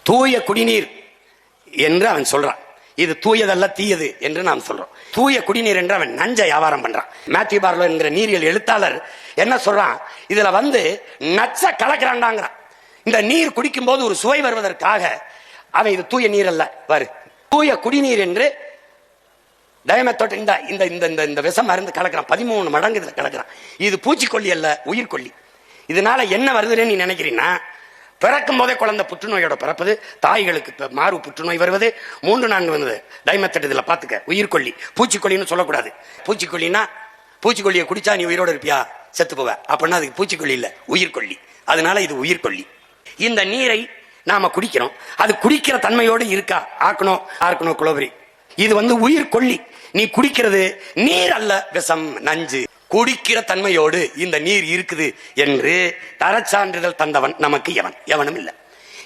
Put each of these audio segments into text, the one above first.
தூய குடிநீர் என்று அவன் சொல்றான். இது தூயதல்ல தீயது என்று நாம் சொல்றோம். தூய குடிநீர் என்று அவன் நஞ்ச வியாபாரம் பண்றான். மேத்யூ பார்லோ என்கிற நீரியல் எழுத்தாளர் என்ன சொல்றான், இதுல நச்ச கலக்கிறான்டாங்கிறான். இந்த நீர் குடிக்கும் போது ஒரு சுவை வருவதற்காக அவன் இது தூய நீர் அல்ல, தூய குடிநீர் என்று டயமெத்தோட் இந்த விஷம் மருந்து கலக்கிறான். 13 மடங்கு இதுல கலக்கிறான். இது பூச்சிக்கொல்லி அல்ல, உயிர்கொல்லி. இதனால என்ன வருதுன்னு நீ நினைக்கிறீன்னா, பிறக்கும் போதே குழந்தை புற்றுநோயோட பிறப்பது, தாய்களுக்கு மாறு புற்றுநோய் வருவது, 3-4 வந்தது டைமெத்தட். இதுல பாத்துக்க, உயிர்கொல்லி. பூச்சிக்கொல்லின்னு சொல்லக்கூடாது. பூச்சிக்கொல்லினா பூச்சிக்கொல்லியை குடிச்சா நீ உயிரோட இருப்பியா, செத்து போவ, அப்படின்னா அதுக்கு பூச்சிக்கொல்லி இல்ல, உயிர்கொல்லி. அதனால இது உயிர்கொல்லி. இந்த நீரை நாம குடிக்கிறோம், அது குடிக்கிற தன்மையோடு இருக்கா? ஆர்கனோ குளோபரி. இது உயிர்கொல்லி. நீ குடிக்கிறது நீர் அல்ல, விஷம், நஞ்சு. குடிக்கிற தன்மையோடு இந்த நீர் இருக்குது என்று தரச்சான்றிதழ் தந்தவன் நமக்கு எவனும் இல்லை.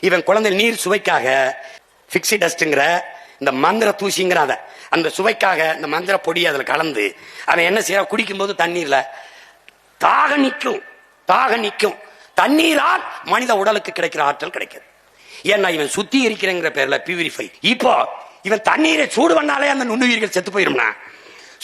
இவன் குழந்தை நீர் சுவைக்காக பிக்ஸி டஸ்ட்ங்கிற இந்த மந்திர தூசிங்கிற அந்த சுவைக்காக இந்த மந்திர பொடி அதில் கலந்து அவன் என்ன செய்ய, குடிக்கும் போது தண்ணீர்ல தாக நிற்கும். தண்ணீரால் மனித உடலுக்கு கிடைக்கிற ஆற்றல் கிடைக்கிறது. ஏன்னா இவன் சுத்திகரிக்கிறங்கிற பேர்ல பியூரிஃபை. இப்போ இவன் தண்ணீரை சூடு பண்ணாலே அந்த நுண்ணுயிர்கள் செத்து போயிரும்னா,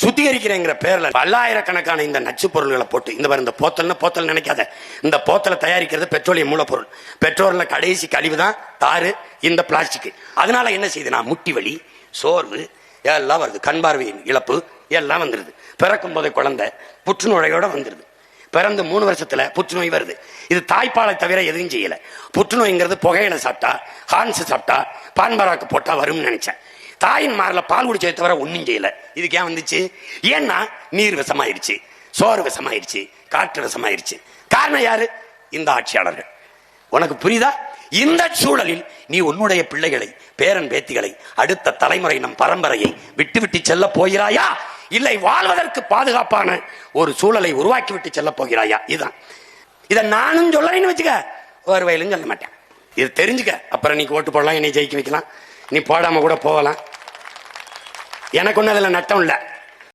சுத்திகரிக்கிறங்கிற பேர்ல பல்லாயிரக்கணக்கான இந்த நச்சு பொருள்களை போட்டு இந்த போத்தல் நினைக்காத, இந்த போத்தலை தயாரிக்கிறது பெட்ரோலிய மூலப்பொருள். பெட்ரோல்ல கடைசி கழிவு தான் தாறு, இந்த பிளாஸ்டிக். அதனால என்ன செய்யுதுன்னா, முட்டி வலி, சோர்வு எல்லாம் வருது, கண் பார்வையின் இழப்பு எல்லாம் வந்துருது. பிறக்கும் போதே குழந்தை புற்றுநோயோட வந்துருது. பிறந்து 3 வருஷத்துல புற்றுநோய் வருது. இது தாய்ப்பாலை தவிர எதுவும் செய்யல. புற்றுநோய்ங்கிறது புகையில சாப்பிட்டா, ஹான்ஸ் சாப்பிட்டா, பான்பராக்கு போட்டா வரும்னு நினைச்சேன். தாயின் மாரில பால் குடிச்சதை தவிர ஒன்னும் செய்யல. இதுக்கு ஏன் வந்துச்சு? ஏன்னா நீர் விஷமாயிருச்சு, சோறு விஷமாயிருச்சு, காற்று விஷமாயிருச்சு. காரணம் யாரு? இந்த ஆட்சியாளர்கள். உனக்கு புரியுதா? இந்த சூழலில் நீ உன்னுடைய பிள்ளைகளை, பேரன் பேத்திகளை, அடுத்த தலைமுறை, நம் பரம்பரையை விட்டு செல்ல போகிறாயா, இல்லை வாழ்வதற்கு பாதுகாப்பான ஒரு சூழலை உருவாக்கி விட்டு செல்ல போகிறாயா? இதுதான். இதை நானும் சொல்றேன்னு வச்சுக்க, ஒரு வயலும் சொல்ல மாட்டேன். இது தெரிஞ்சுக்க. அப்புறம் நீ ஓட்டு போடலாம், என்னை ஜெயிக்க வைக்கலாம், நீ போடாம கூட போகலாம். எனக்கு ஒன்னும் அதுல நட்டம் இல்லை.